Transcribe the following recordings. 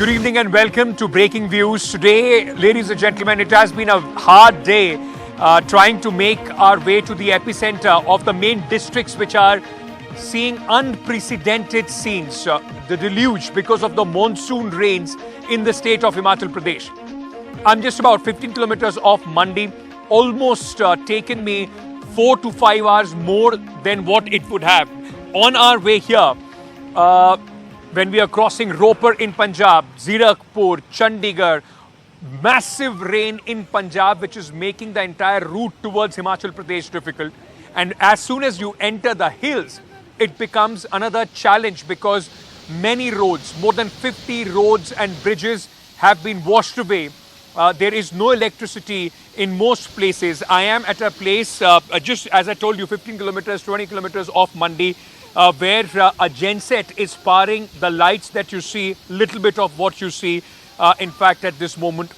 Good evening and welcome to Breaking Views. Today, ladies and gentlemen, it has been a hard day trying to make our way to the epicenter of the main districts which are seeing unprecedented scenes. The deluge because of the monsoon rains in the state of Himachal Pradesh. I'm just about 15 kilometers off Mandi, almost taken me 4 to 5 hours more than what it would have. On our way here, when we are crossing Ropar in Punjab, Zirakpur, Chandigarh, massive rain in Punjab which is making the entire route towards Himachal Pradesh difficult. And as soon as you enter the hills, it becomes another challenge because many roads, more than 50 roads and bridges have been washed away. There is no electricity in most places. I am at a place, just as I told you, 15 kilometers, 20 kilometers off Mandi, where a genset is powering the lights that you see, little bit of what you see, in fact, at this moment.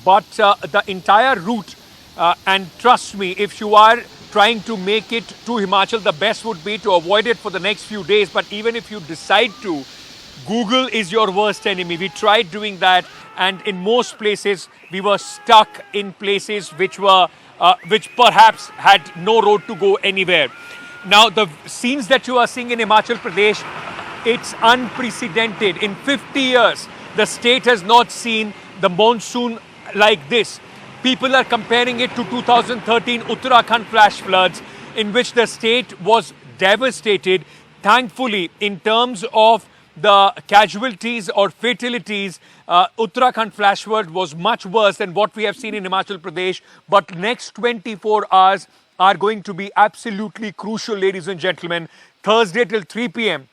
But the entire route, and trust me, if you are trying to make it to Himachal, the best would be to avoid it for the next few days. But even if you decide to, Google is your worst enemy. We tried doing that, and in most places, we were stuck in places which perhaps had no road to go anywhere. Now, the scenes that you are seeing in Himachal Pradesh, it's unprecedented. In 50 years, the state has not seen the monsoon like this. People are comparing it to 2013 Uttarakhand flash floods, in which the state was devastated. Thankfully, in terms of the casualties or fatalities, Uttarakhand flash flood was much worse than what we have seen in Himachal Pradesh. But next 24 hours are going to be absolutely crucial, ladies and gentlemen. Thursday till 3 p.m.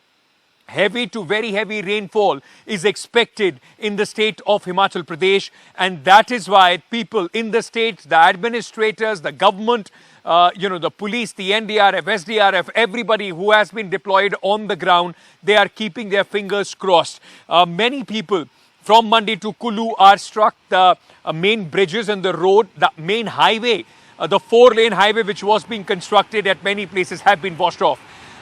heavy to very heavy rainfall is expected in the state of Himachal Pradesh, and that is why people in the state, the administrators, the government, the police, the NDRF, SDRF, everybody who has been deployed on the ground, they are keeping their fingers crossed. Many people from Mandi to Kulu are struck. The main bridges and the road, the main highway, the 4-lane highway which was being constructed at many places have been washed off.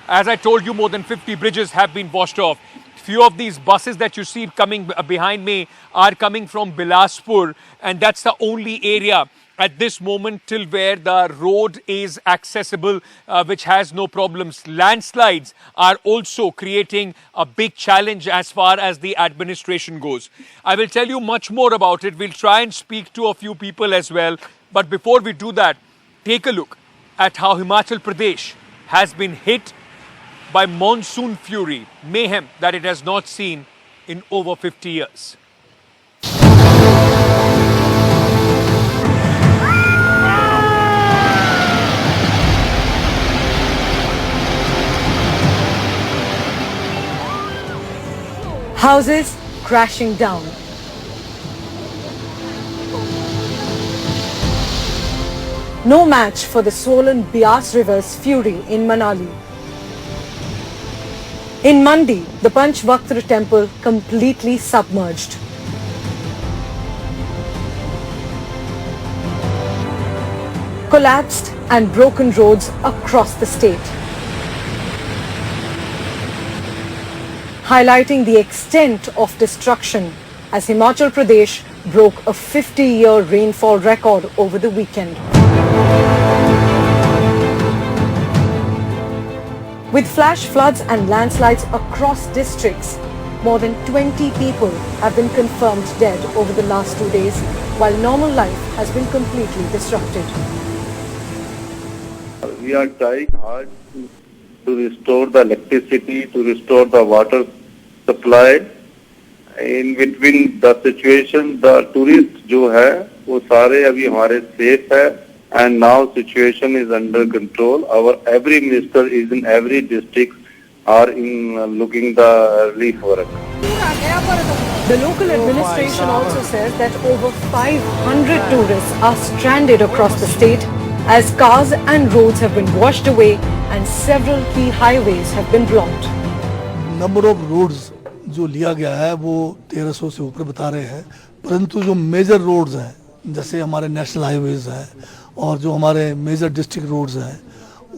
As I told you, more than 50 bridges have been washed off. Few of these buses that you see coming behind me are coming from Bilaspur, and that's the only area at this moment till where the road is accessible, which has no problems. Landslides are also creating a big challenge as far as the administration goes. I will tell you much more about it. We'll try and speak to a few people as well. But before we do that, take a look at how Himachal Pradesh has been hit by monsoon fury, mayhem that it has not seen in over 50 years. Houses crashing down. No match for the swollen Beas River's fury in Manali. In Mandi, the Panchbhaktra temple completely submerged. Collapsed and broken roads across the state. Highlighting the extent of destruction as Himachal Pradesh broke a 50-year rainfall record over the weekend. With flash floods and landslides across districts, more than 20 people have been confirmed dead over the last 2 days, while normal life has been completely disrupted. We are trying hard to restore the electricity, to restore the water supply. In between the situation, the tourists जो है वो सारे अभी हमारे safe है. And now situation is under control. Every minister is in every district are in looking the relief work. The local administration also says that over 500 tourists are stranded across the state as cars and roads have been washed away and several key highways have been blocked. Number of roads जो लिया गया है वो 1300 से ऊपर बता रहे हैं, परंतु जो मेजर रोड्स हैं जैसे हमारे नेशनल हाईवेज हैं और जो हमारे मेजर डिस्ट्रिक्ट रोड्स हैं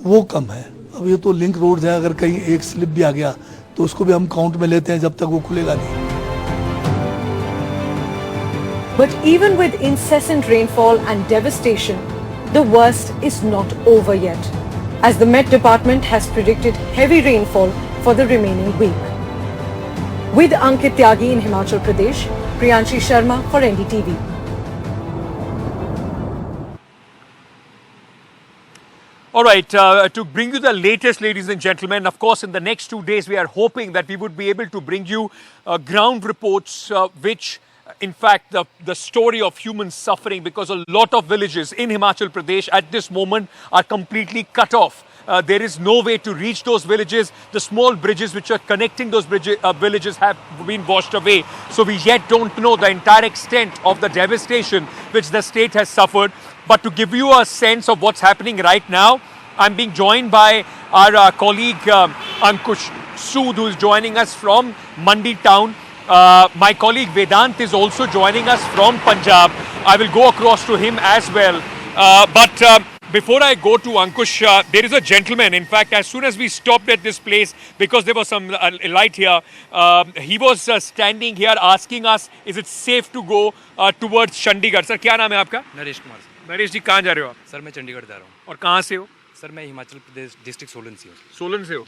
वो कम है। अब ये तो लिंक रोड्स हैं, अगर कहीं एक स्लिप भी आ गया तो उसको भी हम काउंट में लेते हैं जब तक वो खुलेगा नहीं। But even with incessant rainfall and devastation, the worst is not over yet, as the Met Department has predicted heavy rainfall for the remaining week. With Ankit Tyagi in Himachal Pradesh, Priyanshi Sharma for NDTV. All right, to bring you the latest, ladies and gentlemen, of course, in the next 2 days, we are hoping that we would be able to bring you ground reports which, in fact, the story of human suffering, because a lot of villages in Himachal Pradesh at this moment are completely cut off. There is no way to reach those villages. The small bridges which are connecting those villages have been washed away. So we yet don't know the entire extent of the devastation which the state has suffered. But to give you a sense of what's happening right now, I'm being joined by our colleague Ankush Sood, who is joining us from Mandi town. My colleague Vedant is also joining us from Punjab. I will go across to him as well. But before I go to Ankush, there is a gentleman. In fact, as soon as we stopped at this place, because there was some light here, he was standing here asking us, is it safe to go towards Chandigarh? Sir, क्या नाम है आपका? Naresh Kumar sir. Naresh जी, कहाँ जा रहे हो आप? Sir मैं चंडीगढ़ जा रहा हूँ। और कहाँ से हो? सर मैं हिमाचल प्रदेश डिस्ट्रिक्ट सोलन से हूँ। सोलन से हो?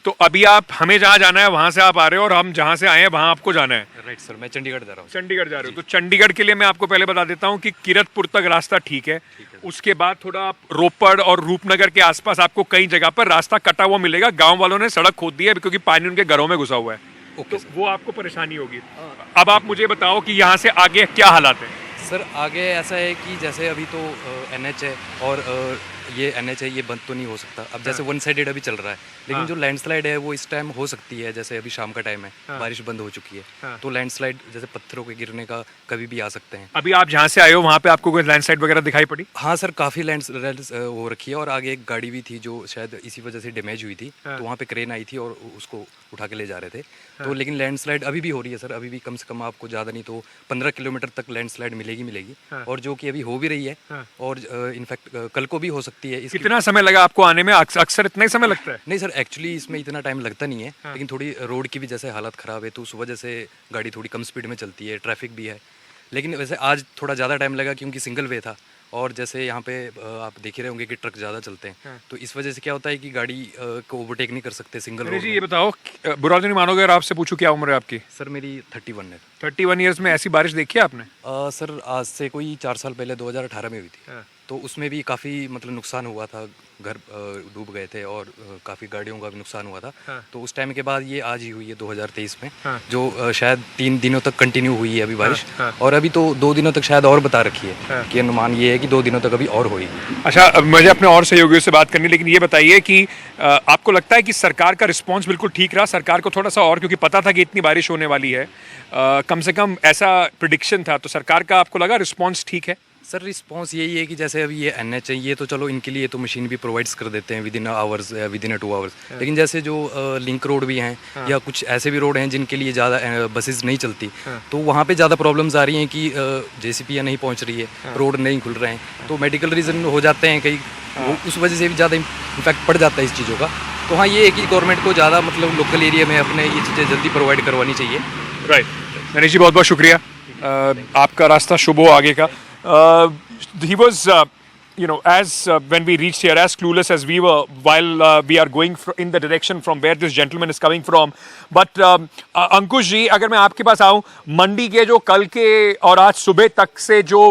तो अभी आप हमें जहाँ जाना है वहाँ से आप आ रहे हो और हम जहाँ से आए हैं वहाँ आपको जाना है? राइट सर, मैं चंडीगढ़ जा रहा हूँ। चंडीगढ़ जा रहे हो? तो चंडीगढ़ के लिए मैं आपको पहले बता देता हूँ कि किरतपुर तक रास्ता ठीक है। उसके बाद थोड़ा आप रोपड़ और रूपनगर के आसपास आपको कई जगह पर रास्ता कटा हुआ मिलेगा। गाँव वालों ने सड़क खोद दी है क्योंकि पानी उनके घरों में घुसा हुआ है। तो वो आपको परेशानी होगी। अब आप मुझे बताओ कि यहाँ से आगे क्या हालात है? सर आगे ऐसा है कि जैसे अभी तो NH है और ये NH है, ये बंद तो नहीं हो सकता। अब जैसे वन साइडेड अभी चल रहा है, लेकिन जो लैंडस्लाइड है वो इस टाइम हो सकती है। जैसे अभी शाम का टाइम है, बारिश बंद हो चुकी है, तो लैंडस्लाइड जैसे पत्थरों के गिरने का कभी भी आ सकते हैं। अभी आप जहाँ से आए हो वहाँ पे आपको कोई लैंडस्लाइड वगैरह दिखाई पड़ी? हाँ सर, काफ़ी लैंडस्लाइड हो रखी है और आगे एक गाड़ी भी थी जो शायद इसी वजह से डैमेज हुई थी, तो वहाँ पे क्रेन आई थी और उसको उठा के ले जा रहे थे। तो लेकिन लैंडस्लाइड अभी भी हो रही है सर, अभी भी कम से कम आपको ज़्यादा नहीं तो 15 किलोमीटर तक लैंडस्लाइड मिलेगी और जो कि अभी हो भी रही है और इनफैक्ट कल को भी हो सकती है। कितना समय लगा आपको आने में? अक्सर इतना ही समय लगता है? नहीं सर, एक्चुअली इसमें इतना टाइम लगता नहीं है, लेकिन थोड़ी रोड की भी जैसे हालत ख़राब है तो उस वजह से गाड़ी थोड़ी कम स्पीड में चलती है, ट्रैफिक भी है। लेकिन वैसे आज थोड़ा ज़्यादा टाइम लगा क्योंकि सिंगल वे था और जैसे यहाँ पे आप देख ही रहे होंगे कि ट्रक ज़्यादा चलते हैं, तो इस वजह से क्या होता है कि गाड़ी को ओवरटेक नहीं कर सकते सिंगल रोड। जी ये बताओ, बुरा तो नहीं मानोगे अगर आपसे पूछूं क्या उम्र है आपकी? सर मेरी 31 है। 31 ईयर्स में ऐसी बारिश देखी है आपने? सर आज से कोई 4 साल पहले 2018 में हुई थी, तो उसमें भी काफ़ी मतलब नुकसान हुआ था, घर डूब गए थे और काफ़ी गाड़ियों का भी नुकसान हुआ था। तो उस टाइम के बाद ये आज ही हुई है 2023 में, जो शायद 3 दिनों तक कंटिन्यू हुई है अभी बारिश, और अभी तो 2 दिनों तक शायद और बता रखी है कि अनुमान ये है कि 2 दिनों तक अभी और होगी। अच्छा, मुझे अपने और सहयोगियों से बात करनी, लेकिन ये बताइए कि आपको लगता है कि सरकार का रिस्पॉन्स बिल्कुल ठीक रहा? सरकार को थोड़ा सा और, क्योंकि पता था कि इतनी बारिश होने वाली है, कम से कम ऐसा प्रिडिक्शन था, तो सरकार का आपको लगा रिस्पॉन्स ठीक है? सर रिस्पांस यही है कि जैसे अभी ये NH है, ये तो चलो इनके लिए तो मशीन भी प्रोवाइड्स कर देते हैं विदिन आवर्स, विदिन 2 आवर्स, लेकिन जैसे जो लिंक रोड भी हैं या कुछ ऐसे भी रोड हैं जिनके लिए ज़्यादा बसेस नहीं चलती, तो वहाँ पे ज़्यादा प्रॉब्लम्स आ रही हैं कि JCP नहीं पहुँच रही है, रोड नहीं खुल रहे हैं, तो मेडिकल रीज़न हो जाते हैं कई, उस वजह से भी ज़्यादा इम्पैक्ट पड़ जाता है इस चीज़ों का। तो हाँ, ये है कि गवर्नमेंट को ज़्यादा मतलब लोकल एरिया में अपने ये चीज़ें जल्दी प्रोवाइड करवानी चाहिए। राइट नरेश जी, बहुत बहुत शुक्रिया, आपका रास्ता शुभ हो आगे का। He was, as when we reached here, as clueless as we were while we are going in the direction from where this gentleman is coming from. But अंकुश जी, अगर मैं आपके पास आऊँ, मंडी के जो कल के और आज सुबह तक से जो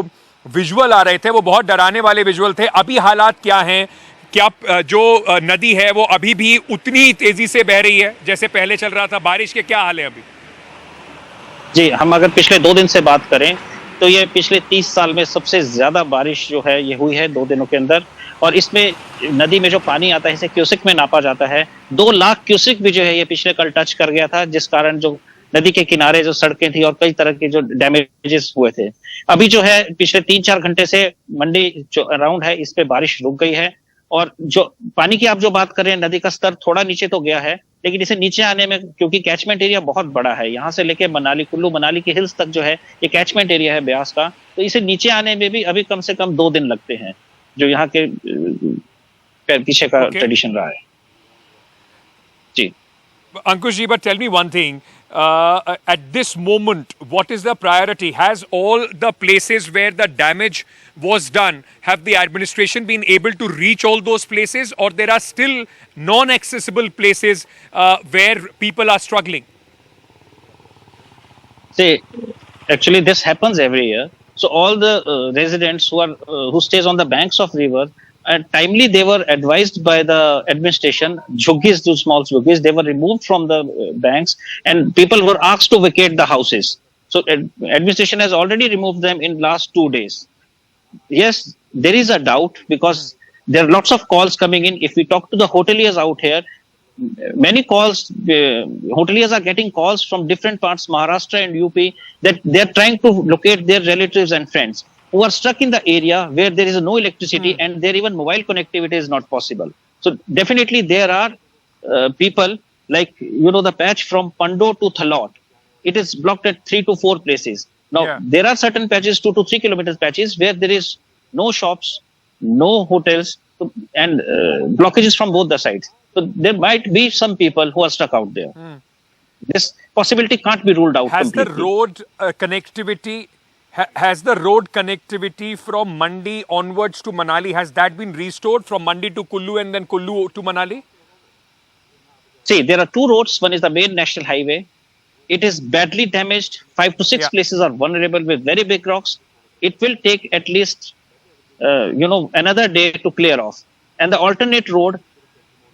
विजुअल आ रहे थे वो बहुत डराने वाले विजुअल थे। अभी हालात क्या हैं? क्या जो नदी है वो अभी भी उतनी तेजी से बह रही है जैसे पहले चल रहा था? बारिश के क्या हाल है अभी? जी, हम अगर पिछले 2 दिन से बात करें तो ये पिछले 30 साल में सबसे ज्यादा बारिश जो है ये हुई है 2 दिनों के अंदर, और इसमें नदी में जो पानी आता है इसे क्यूसिक में नापा जाता है। 2 लाख क्यूसिक भी जो है ये पिछले कल टच कर गया था, जिस कारण जो नदी के किनारे जो सड़कें थी और कई तरह के जो डैमेजेस हुए थे। अभी जो है पिछले 3-4 घंटे से मंडी जो अराउंड है इस पे बारिश रुक गई है, और जो पानी की आप जो बात कर रहे हैं, नदी का स्तर थोड़ा नीचे तो गया है, लेकिन इसे नीचे आने में क्योंकि कैचमेंट एरिया बहुत बड़ा है, यहाँ से लेके मनाली, कुल्लू मनाली के हिल्स तक जो है ये कैचमेंट एरिया है ब्यास का, तो इसे नीचे आने में भी अभी कम से कम 2 दिन लगते हैं, जो यहाँ के पीछे का ट्रेडिशन रहा है। जी Ankush ji, but tell me one thing. At this moment, what is the priority? Has all the places where the damage was done, have the administration been able to reach all those places, or there are still non-accessible places where people are struggling? See, actually, this happens every year. So all the residents who stays on the banks of river, timely they were advised by the administration, jhuggies, those small jhuggies, they were removed from the banks, and people were asked to vacate the houses. So administration has already removed them in last 2 days. Yes, there is a doubt because there are lots of calls coming in. If we talk to the hoteliers out here, many calls, hoteliers are getting calls from different parts, Maharashtra and UP, that they are trying to locate their relatives and friends who are stuck in the area where there is no electricity and there even mobile connectivity is not possible. So definitely there are people like, the patch from Pando to Thalot. It is blocked at 3 to 4 places. Now, there are certain patches, 2 to 3 kilometers patches, where there is no shops, no hotels, and blockages from both the sides. So there might be some people who are stuck out there. This possibility can't be ruled out completely. The road connectivity... Has the road connectivity from Mandi onwards to Manali, has that been restored from Mandi to Kullu and then Kullu to Manali? See, there are 2 roads. One is the main national highway. It is badly damaged. 5 to 6 places are vulnerable with very big rocks. It will take at least, another day to clear off. And the alternate road,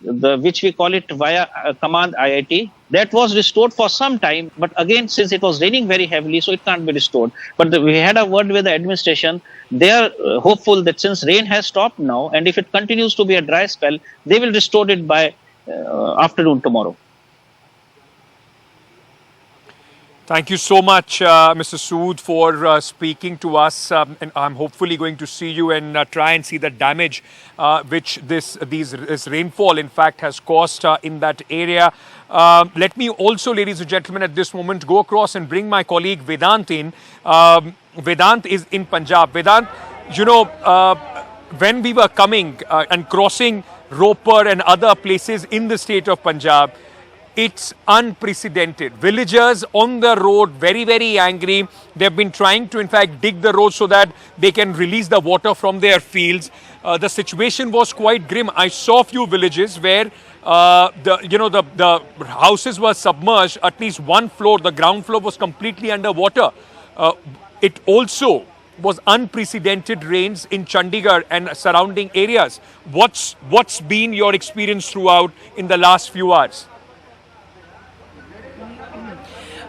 which we call it via Command IIT, that was restored for some time, but again, since it was raining very heavily, so it can't be restored. But we had a word with the administration. They are hopeful that since rain has stopped now, and if it continues to be a dry spell, they will restore it by afternoon tomorrow. Thank you so much, Mr. Sood, for speaking to us. And I'm hopefully going to see you and try and see the damage which this rainfall, in fact, has caused in that area. Let me also, ladies and gentlemen, at this moment, go across and bring my colleague Vedant in. Vedant is in Punjab. Vedant, when we were coming and crossing Ropar and other places in the state of Punjab, it's unprecedented. Villagers on the road, very, very angry. They've been trying to, in fact, dig the road so that they can release the water from their fields. The situation was quite grim. I saw a few villages where the houses were submerged. At least one floor, the ground floor, was completely underwater. It also was unprecedented rains in Chandigarh and surrounding areas. What's been your experience throughout in the last few hours?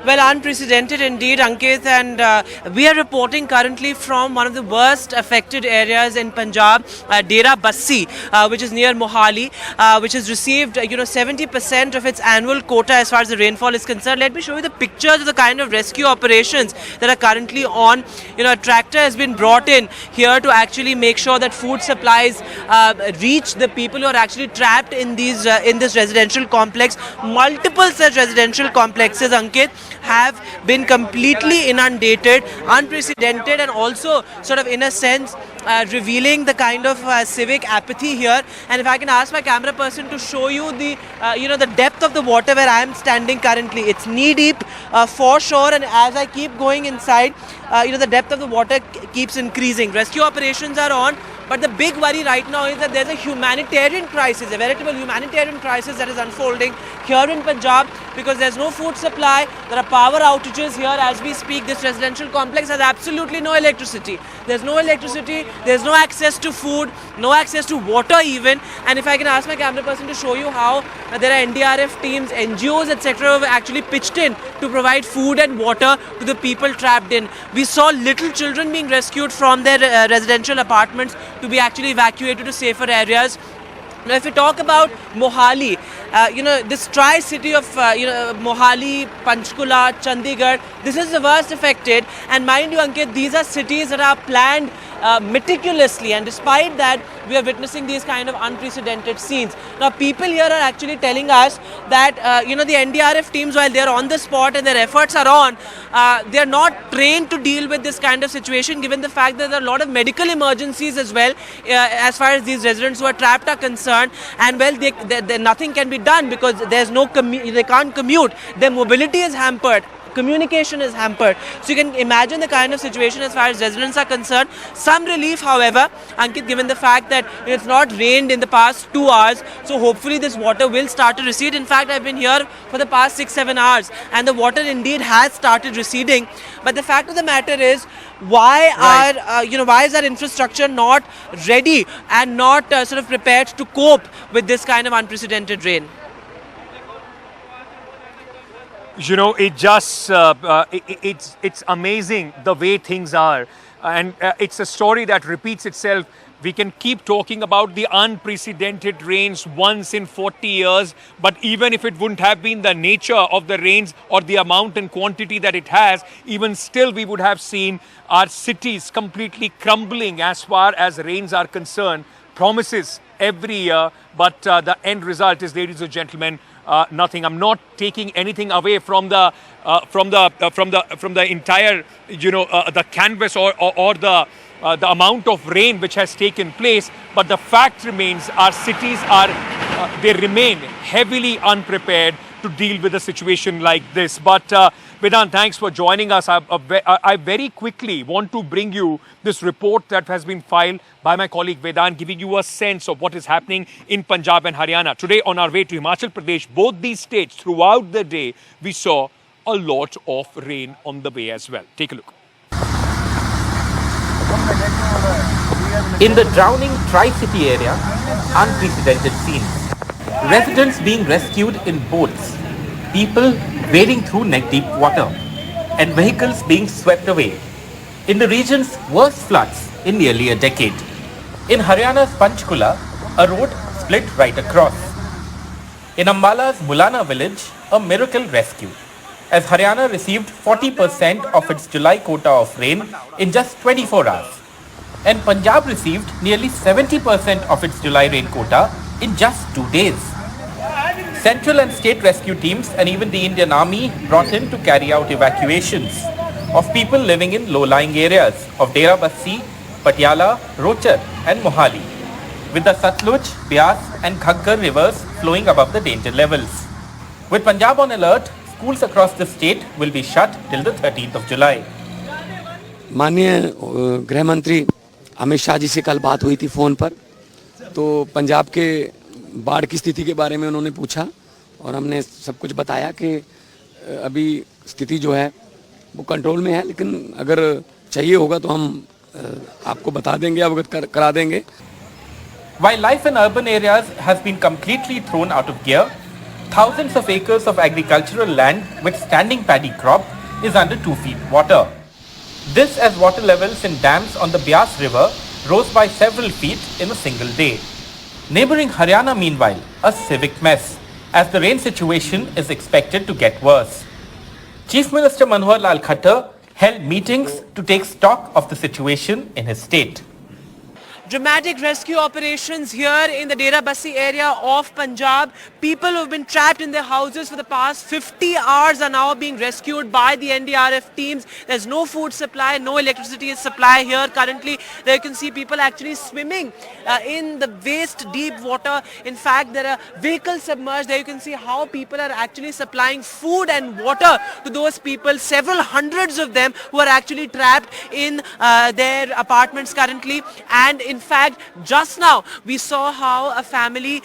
Well, unprecedented indeed, Ankit, and we are reporting currently from one of the worst affected areas in Punjab, Dera Bassi, which is near Mohali, which has received 70% of its annual quota as far as the rainfall is concerned. Let me show you the pictures of the kind of rescue operations that are currently on. A tractor has been brought in here to actually make sure that food supplies reach the people who are actually trapped in this residential complex. Multiple such residential complexes, Ankit, have been completely inundated, unprecedented, and also sort of in a sense revealing the kind of civic apathy here. And if I can ask my camera person to show you the the depth of the water where I am standing currently, it's knee deep for sure, and as I keep going inside, the depth of the water keeps increasing. Rescue operations are on, but the big worry right now is that there's a humanitarian crisis, a veritable humanitarian crisis that is unfolding here in Punjab, because there's no food supply, there are power outages here as we speak. This residential complex has absolutely no electricity. There's no electricity, there's no access to food, no access to water even. And if I can ask my camera person to show you how there are NDRF teams, NGOs, etc. who have actually pitched in to provide food and water to the people trapped in. We saw little children being rescued from their residential apartments to be actually evacuated to safer areas. Now, if we talk about Mohali, this tri-city of Mohali, Panchkula, Chandigarh, this is the worst affected. And mind you, Ankit, these are cities that are planned meticulously, and despite that we are witnessing these kind of unprecedented scenes. Now people here are actually telling us that the NDRF teams, while they are on the spot and their efforts are on, they are not trained to deal with this kind of situation, given the fact that there are a lot of medical emergencies as well, as far as these residents who are trapped are concerned. And well, nothing can be done because there's no they can't commute, their mobility is hampered, communication is hampered. So you can imagine the kind of situation as far as residents are concerned. Some relief, however, Ankit, given the fact that it's not rained in the past 2 hours, so hopefully this water will start to recede. In fact, I've been here for the past 6-7 hours and the water indeed has started receding. But the fact of the matter is, why why is our infrastructure not ready and not sort of prepared to cope with this kind of unprecedented rain? It just it's amazing the way things are, and it's a story that repeats itself. We can keep talking about the unprecedented rains once in 40 years, but even if it wouldn't have been the nature of the rains or the amount and quantity that it has, even still we would have seen our cities completely crumbling as far as rains are concerned. Promises every year, but the end result is, ladies and gentlemen, nothing. I'm not taking anything away from the entire the canvas or the amount of rain which has taken place, but the fact remains our cities are they remain heavily unprepared to deal with a situation like this. But Vedant, thanks for joining us. I very quickly want to bring you this report that has been filed by my colleague Vedant, giving you a sense of what is happening in Punjab and Haryana. Today, on our way to Himachal Pradesh, both these states, throughout the day, we saw a lot of rain on the way as well. Take a look. In the drowning Tri-City area, unprecedented scenes. Residents being rescued in boats, people wading through neck-deep water, and vehicles being swept away. In the region's worst floods in nearly a decade. In Haryana's Panchkula, a road split right across. In Ambala's Mulana village, a miracle rescue, as Haryana received 40% of its July quota of rain in just 24 hours. And Punjab received nearly 70% of its July rain quota in just 2 days. Central and state rescue teams and even the Indian Army brought in to carry out evacuations of people living in low-lying areas of Dera Bassi, Patiala, Rochar and Mohali, with the Satluj, Beas and Ghaggar rivers flowing above the danger levels. With Punjab on alert, schools across the state will be shut till the 13th of July. माननीय गृह मंत्री अमित शाह जी से कल बात हुई थी phone पर, तो पंजाब के बाढ़ की स्थिति के बारे में उन्होंने पूछा और हमने सब कुछ बताया कि अभी स्थिति जो है वो कंट्रोल में है, लेकिन अगर चाहिए होगा तो हम आपको बता देंगे, अवगत करा देंगे. While life in urban areas has been completely thrown out of gear, thousands of acres of agricultural land with standing paddy crop is under 2 feet water. This as water levels in dams on the Beas River rose by several feet in a single day. Neighbouring Haryana, meanwhile, a civic mess, as the rain situation is expected to get worse. Chief Minister Manohar Lal Khattar held meetings to take stock of the situation in his state. Dramatic rescue operations here in the Dera Bassi area of Punjab. People who have been trapped in their houses for the past 50 hours are now being rescued by the NDRF teams. There's no food supply, no electricity supply here currently. There you can see people actually swimming in the waist deep water. In fact, there are vehicles submerged. There you can see how people are actually supplying food and water to those people, several hundreds of them who are actually trapped in their apartments currently. And in fact, just now we saw how a family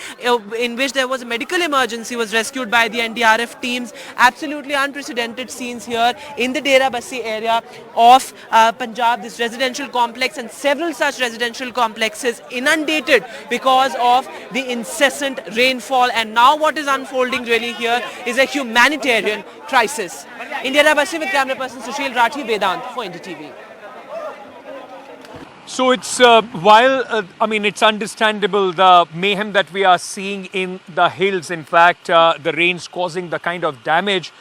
in which there was a medical emergency was rescued by the NDRF teams. Absolutely unprecedented scenes here in the Dera Bassi area of Punjab. This residential complex and several such residential complexes inundated because of the incessant rainfall. And now what is unfolding really here is a humanitarian crisis. In Dera Bassi with camera person Sushil Rathi, Vedant for NDTV. So it's it's understandable the mayhem that we are seeing in the hills. In fact, the rains causing the kind of damage.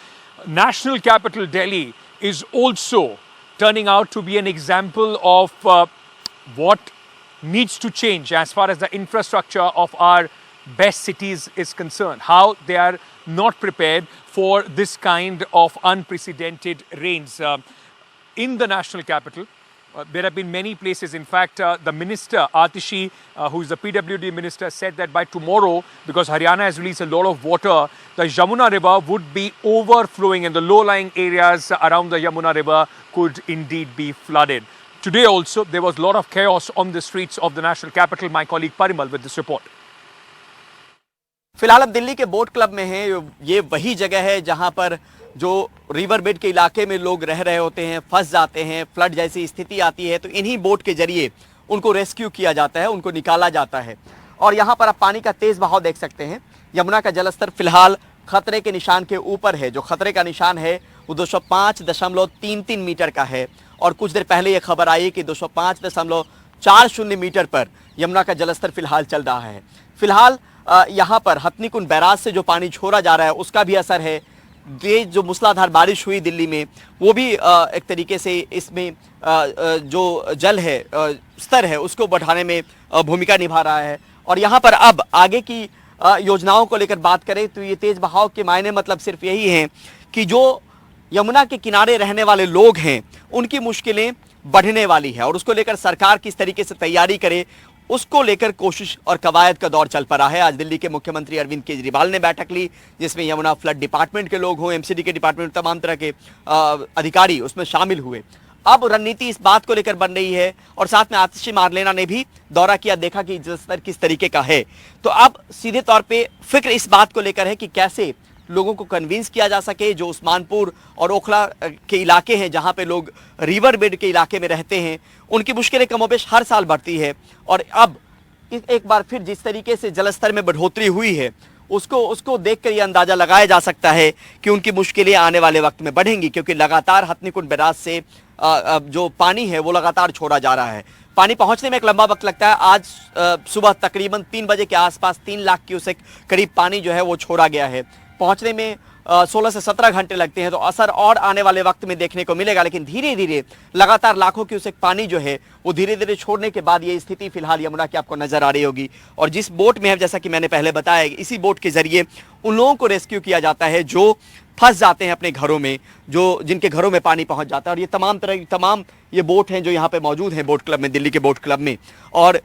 National capital Delhi is also turning out to be an example of what needs to change as far as the infrastructure of our best cities is concerned, how they are not prepared for this kind of unprecedented rains in the national capital. There have been many places. In fact, the minister, Atishi, who is the PWD minister, said that by tomorrow, because Haryana has released a lot of water, the Yamuna River would be overflowing and the low-lying areas around the Yamuna River could indeed be flooded. Today also, there was a lot of chaos on the streets of the national capital. My colleague Parimal with this report. फिलहाल अब दिल्ली के boat club में हैं। ये वही जगह है जहां पर जो रिवर बेड के इलाके में लोग रह रहे होते हैं, फंस जाते हैं, फ्लड जैसी स्थिति आती है तो इन्हीं बोट के जरिए उनको रेस्क्यू किया जाता है, उनको निकाला जाता है। और यहां पर आप पानी का तेज बहाव देख सकते हैं। यमुना का जलस्तर फिलहाल खतरे के निशान के ऊपर है। जो खतरे का निशान है वो 205.33 मीटर का है और कुछ देर पहले ये खबर आई कि 205.40 मीटर पर यमुना का जलस्तर फिलहाल चल रहा है। फिलहाल यहाँ पर हथनीकुंड बैराज से जो पानी छोड़ा जा रहा है उसका भी असर है। ये जो मूसलाधार बारिश हुई दिल्ली में वो भी एक तरीके से इसमें जो जल है स्तर है उसको बढ़ाने में भूमिका निभा रहा है। और यहाँ पर अब आगे की योजनाओं को लेकर बात करें तो ये तेज बहाव के मायने मतलब सिर्फ यही हैं कि जो यमुना के किनारे रहने वाले लोग हैं उनकी मुश्किलें बढ़ने वाली है और उसको लेकर सरकार किस तरीके से तैयारी करे उसको लेकर कोशिश और कवायद का दौर चल पड़ा है। आज दिल्ली के मुख्यमंत्री अरविंद केजरीवाल ने बैठक ली जिसमें यमुना फ्लड डिपार्टमेंट के लोग हों, एमसीडी के डिपार्टमेंट, तमाम तरह के अधिकारी उसमें शामिल हुए। अब रणनीति इस बात को लेकर बन रही है और साथ में आतिशी मारलेना ने भी दौरा किया, देखा कि जलस्तर किस तरीके का है। तो अब सीधे तौर पे फिक्र इस बात को लेकर है कि कैसे लोगों को कन्विंस किया जा सके। जो उस्मानपुर और ओखला के इलाके हैं जहां पे लोग रिवर बेड के इलाके में रहते हैं उनकी मुश्किलें कमोबेश हर साल बढ़ती है और अब एक बार फिर जिस तरीके से जलस्तर में बढ़ोतरी हुई है उसको देखकर यह अंदाजा लगाया जा सकता है कि उनकी मुश्किलें आने वाले वक्त में बढ़ेंगी, क्योंकि लगातार हथनीकुंड बैराज से जो पानी है वो लगातार छोड़ा जा रहा है। पानी पहुंचने में एक लंबा वक्त लगता है। आज सुबह तकरीबन 3 बजे के आसपास 3 लाख क्यूसेक करीब पानी जो है वो छोड़ा गया है। पहुंचने में 16 से 17 घंटे लगते हैं, तो असर और आने वाले वक्त में देखने को मिलेगा। लेकिन धीरे धीरे लगातार लाखों क्यूसेक पानी जो है वो धीरे धीरे छोड़ने के बाद ये स्थिति फिलहाल यमुना की आपको नजर आ रही होगी। और जिस बोट में है, जैसा कि मैंने पहले बताया, इसी बोट के जरिए उन लोगों को रेस्क्यू किया जाता है जो फंस जाते हैं अपने घरों में, जो जिनके घरों में पानी पहुंच जाता है। और ये तमाम ये बोट हैं जो यहाँ पे मौजूद हैं बोट क्लब में, दिल्ली के बोट क्लब में। और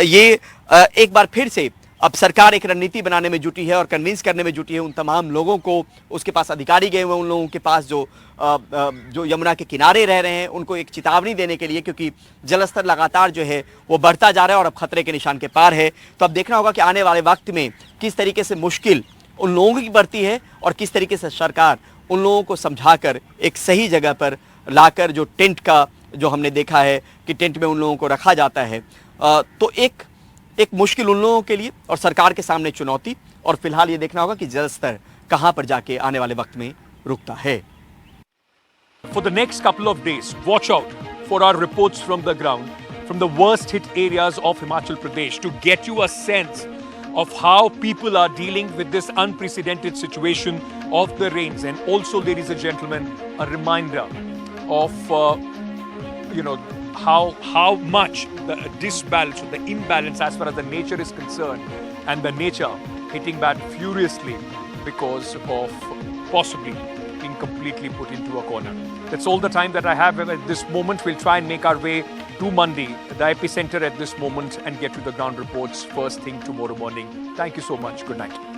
ये एक बार फिर से अब सरकार एक रणनीति बनाने में जुटी है और कन्विंस करने में जुटी है उन तमाम लोगों को। उसके पास अधिकारी गए हुए उन लोगों के पास जो यमुना के किनारे रह रहे हैं, उनको एक चेतावनी देने के लिए, क्योंकि जलस्तर लगातार जो है वो बढ़ता जा रहा है और अब खतरे के निशान के पार है। तो अब देखना होगा कि आने वाले वक्त में किस तरीके से मुश्किल उन लोगों की बढ़ती है और किस तरीके से सरकार उन लोगों को समझाकर एक सही जगह पर लाकर, जो टेंट का जो हमने देखा है कि टेंट में उन लोगों को रखा जाता है, तो एक मुश्किल उन लोगों के लिए और सरकार के सामने चुनौती। और फिलहाल ये देखना होगा कि जलस्तर कहां पर जाके आने वाले वक्त में रुकता है। For the next couple of days, watch out for our reports from the ground, from the worst hit areas of Himachal Pradesh, to get you a sense of how people are dealing with this unprecedented situation of the rains. And also, ladies and gentlemen, a reminder of how much the disbalance or the imbalance as far as the nature is concerned, and the nature hitting back furiously because of possibly being completely put into a corner. That's all the time that I have at this moment. We'll try and make our way to Mandi, the epicenter at this moment, and get to the ground reports first thing tomorrow morning. Thank you so much. Good night.